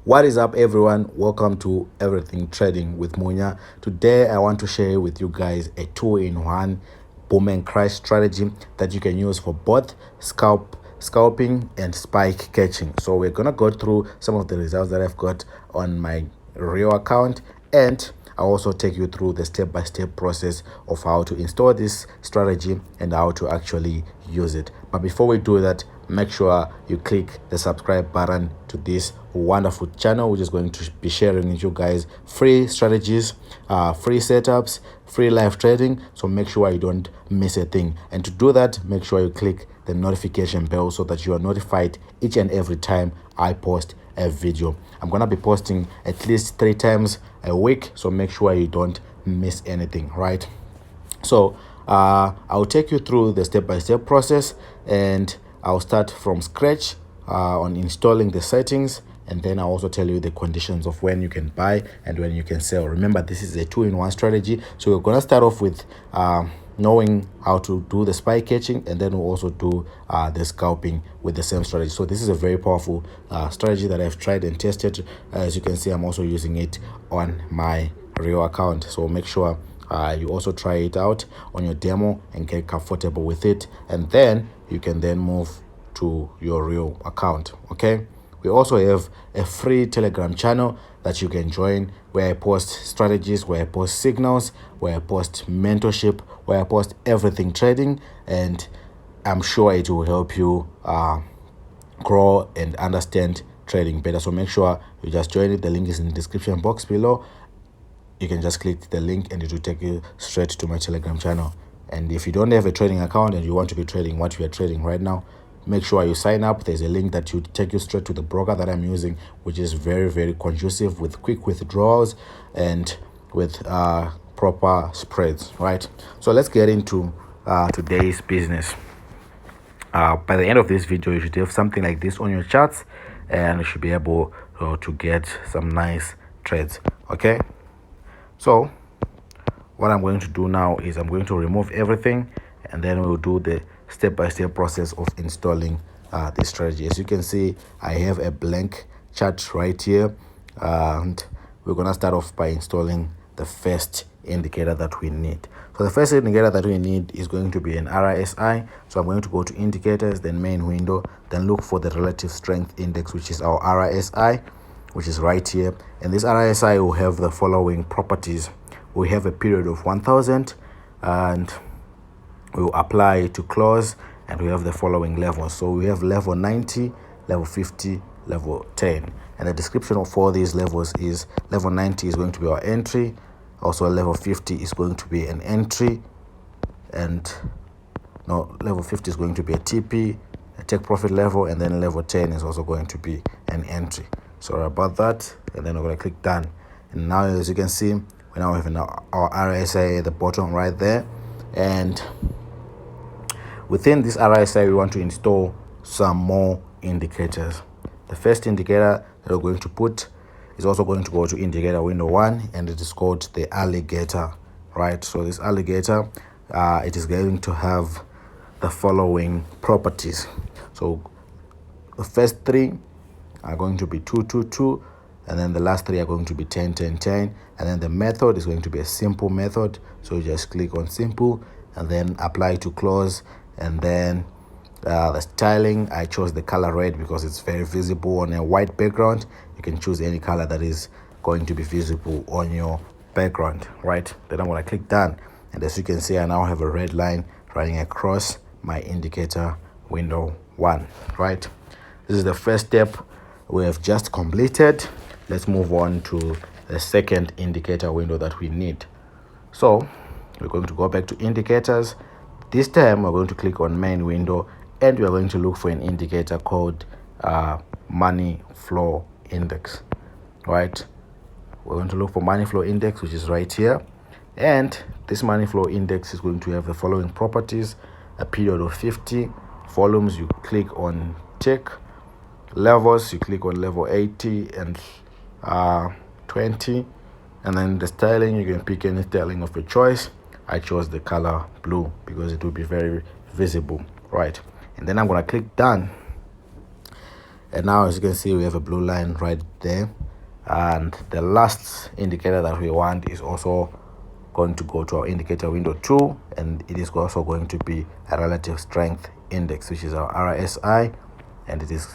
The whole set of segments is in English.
What is up, everyone? Welcome to Everything Trading with Munya. Today I want to share with you guys a two-in-one boom and crash strategy that you can use for both scalping and spike catching. So we're gonna go through some of the results that I've got on my real account, and I'll also take you through the step-by-step process of how to install this strategy and how to actually use it. But before we do that, make sure you click the subscribe button to this wonderful channel, which is going to be sharing with you guys free strategies, free setups, free live trading. So make sure you don't miss a thing, and to do that, make sure you click the notification bell so that you are notified each and every time I post a video. I'm gonna be posting at least 3 times a week, so make sure you don't miss anything, right? So I'll take you through the step-by-step process, and I'll start from scratch on installing the settings, and then I'll also tell you the conditions of when you can buy and when you can sell. Remember, this is a two-in-one strategy, so we're gonna start off with knowing how to do the spike catching, and then we'll also do the scalping with the same strategy. So this is a very powerful strategy that I've tried and tested. As you can see, I'm also using it on my real account, so make sure you also try it out on your demo and get comfortable with it, and then you can then move to your real account. Okay, we also have a free Telegram channel that you can join, where I post strategies, where I post signals, where I post mentorship, where I post everything trading, and I'm sure it will help you grow and understand trading better. So make sure you just join it. The link is in the description box below. You can just click the link and it will take you straight to my Telegram channel. And if you don't have a trading account and you want to be trading what we are trading right now, make sure you sign up. There's a link that will take you straight to the broker that I'm using, which is very, very conducive with quick withdrawals and with proper spreads, right? So let's get into today's business. By the end of this video, you should have something like this on your charts, and you should be able to get some nice trades. Okay, so what I'm going to do now is I'm going to remove everything, and then we'll do the step-by-step process of installing this strategy. As you can see, I have a blank chart right here, and we're gonna start off by installing the first indicator that we need. So the first indicator that we need is going to be an RSI. So I'm going to go to indicators, then main window, then look for the relative strength index, which is our RSI, which is right here. And this RSI will have the following properties. We have a period of 1000, and we'll apply to close, and we have the following levels. So we have level 90, level 50, level 10, and the description of all these levels is level 90 is going to be our entry, also level 50 is going to be an entry, and no, level 50 is going to be a TP, a take profit level, and then level 10 is also going to be an entry. Sorry about that. And then we're going to click done, and now as you can see, we now have our RSI at the bottom right there, and within this RSI we want to install some more indicators. The first indicator that we're going to put is also going to go to indicator window 1, and it is called the alligator, right? So this alligator, it is going to have the following properties. So the first 3 are going to be 2 2 2, and then the last 3 are going to be 10 10 10, and then the method is going to be a simple method. So you just click on simple and then apply to close, and then the styling, I chose the color red because it's very visible on a white background. You can choose any color that is going to be visible on your background, right? Then I'm going to click done, and as you can see, I now have a red line running across my indicator window 1, right? This is the first step we have just completed. Let's move on to the second indicator window that we need. So we're going to go back to indicators. This time we're going to click on main window, and we're going to look for an indicator called money flow index, right? We're going to look for money flow index, which is right here, and this money flow index is going to have the following properties: a period of 50, volumes, you click on tick, levels, you click on level 80 and 20, and then the styling, you can pick any styling of your choice. I chose the color blue because it will be very visible, right? And then I'm going to click done, And now, as you can see, we have a blue line right there. And the last indicator that we want is also going to go to our indicator window 2, and it is also going to be a relative strength index, which is our RSI, and it is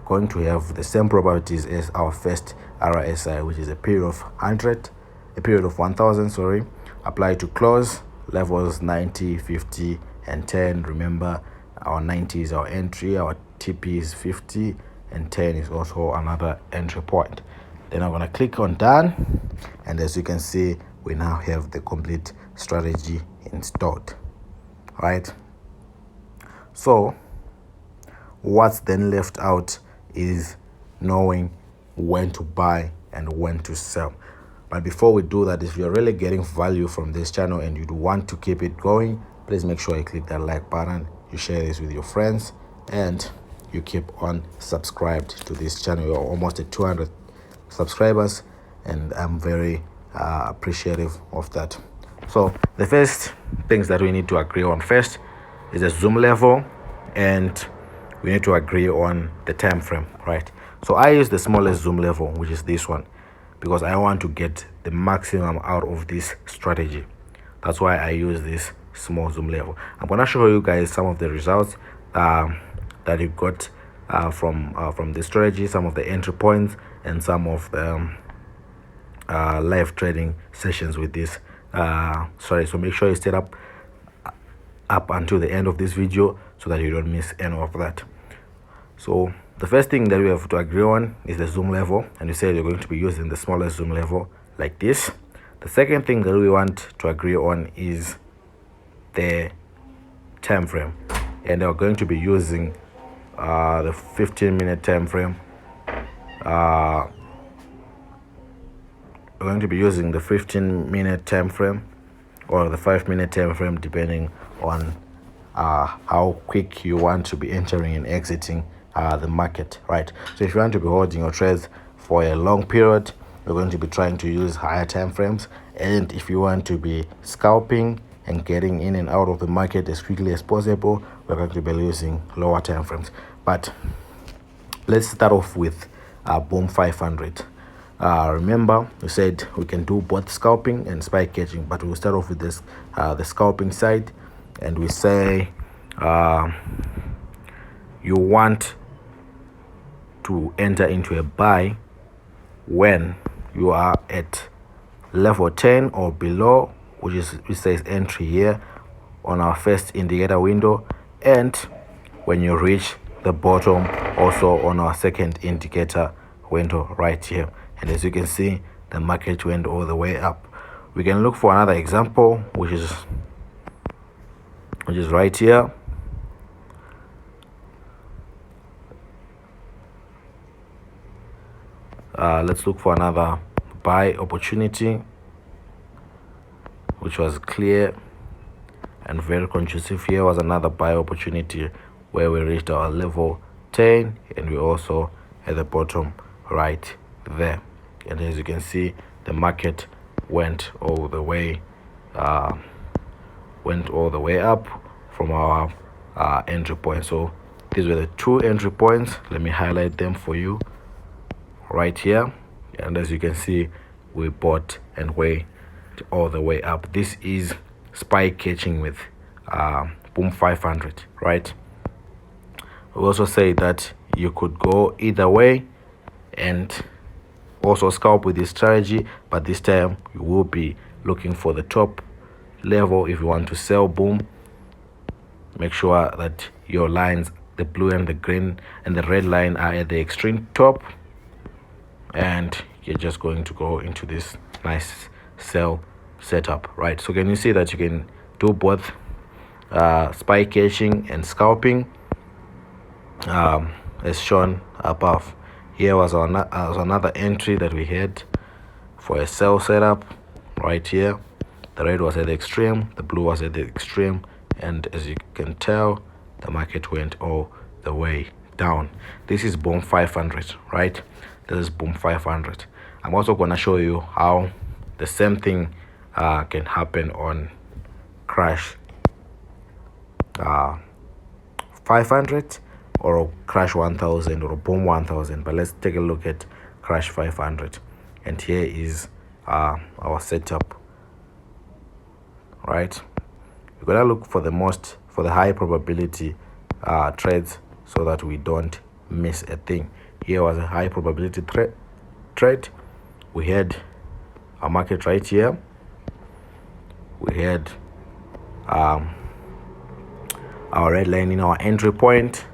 going to have the same probabilities as our first RSI, which is a period of 1000, sorry, applied to close levels 90, 50, and 10. Remember, our 90 is our entry, our TP is 50, and 10 is also another entry point. Then I'm going to click on done, and as you can see, we now have the complete strategy installed, right? So what's then left out is knowing when to buy and when to sell. But before we do that, if you're really getting value from this channel and you do want to keep it going, please make sure you click that like button, you share this with your friends, and you keep on subscribed to this channel. You're almost at 200 subscribers, and I'm very appreciative of that. So the first things that we need to agree on first is the zoom level, and we need to agree on the time frame, right? So I use the smallest zoom level, which is this one, because I want to get the maximum out of this strategy. That's why I use this small zoom level. I'm going to show you guys some of the results that you got from the strategy, some of the entry points, and some of the live trading sessions with this sorry. So make sure you stay up until the end of this video so that you don't miss any of that. So the first thing that we have to agree on is the zoom level, and you said you're going to be using the smallest zoom level like this. The second thing that we want to agree on is the time frame, and we're going to be using the 15-minute time frame. We're going to be using the 15-minute time frame or the 5-minute time frame, depending on how quick you want to be entering and exiting the market, right? So if you want to be holding your trades for a long period, you're going to be trying to use higher time frames. And if you want to be scalping and getting in and out of the market as quickly as possible, we're going to be using lower time frames. But let's start off with boom 500. Remember, we said we can do both scalping and spike catching, but we'll start off with this the scalping side, and we say you want to enter into a buy when you are at level 10 or below, which says entry here on our first indicator window, and when you reach the bottom also on our second indicator window right here. And as you can see, the market went all the way up. We can look for another example, which is right here. Let's look for another buy opportunity, which was clear and very conducive. Here was another buy opportunity where we reached our level 10, and we also at the bottom right there. And as you can see, the market went all the way up from our entry point. So these were the two entry points. Let me highlight them for you right here. And as you can see, we bought and went all the way up. This is spike catching with boom 500, right? We also say that you could go either way and also scalp with this strategy, but this time you will be looking for the top level. If you want to sell boom, make sure that your lines, the blue and the green and the red line, are at the extreme top, and you're just going to go into this nice sell setup, right? So can you see that you can do both spike catching and scalping as shown above. Here was another entry that we had for a sell setup right here. The red was at the extreme, the blue was at the extreme, and as you can tell, the market went all the way down. This is boom 500, right? This is boom 500. I'm also going to show you how the same thing can happen on crash 500, or a crash 1000 or a boom 1000, but let's take a look at crash 500. And here is our setup, right? We're gonna look for the high probability trades so that we don't miss a thing. Here was a high probability trade. We had our market right here. We had our red line in our entry point.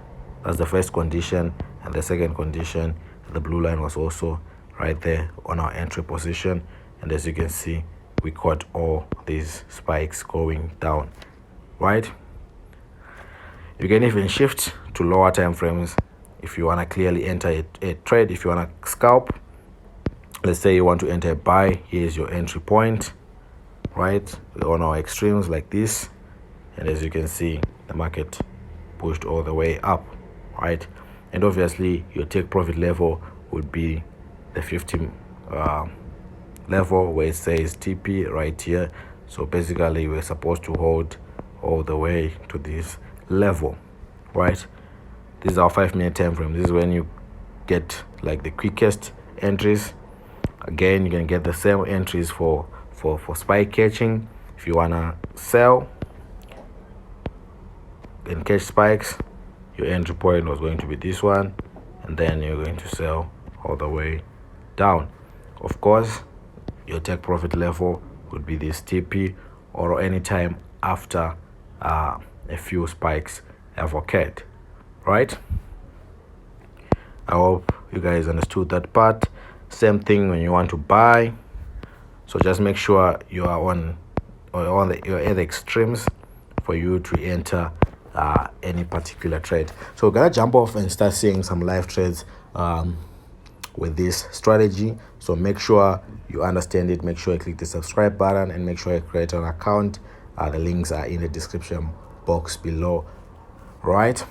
That's the first condition. And the second condition, the blue line was also right there on our entry position. And as you can see, we caught all these spikes going down, right? You can even shift to lower time frames if you want to clearly enter a trade. If you want to scalp, let's say you want to enter a buy, here's your entry point, right, on our extremes like this. And as you can see, the market pushed all the way up, right? And obviously your take profit level would be the 50 level where it says TP right here. So basically we're supposed to hold all the way to this level, right? This is our 5-minute time frame. This is when you get like the quickest entries. Again, you can get the same entries for spike catching. If you wanna sell and catch spikes, your entry point was going to be this one, and then you're going to sell all the way down. Of course, your take profit level would be this TP or any time after a few spikes have occurred, right? I hope you guys understood that part. Same thing when you want to buy. So just make sure you are you're at the extremes for you to enter any particular trade. So we're gonna jump off and start seeing some live trades with this strategy. So make sure you understand it. Make sure you click the subscribe button and make sure you create an account. The links are in the description box below, right?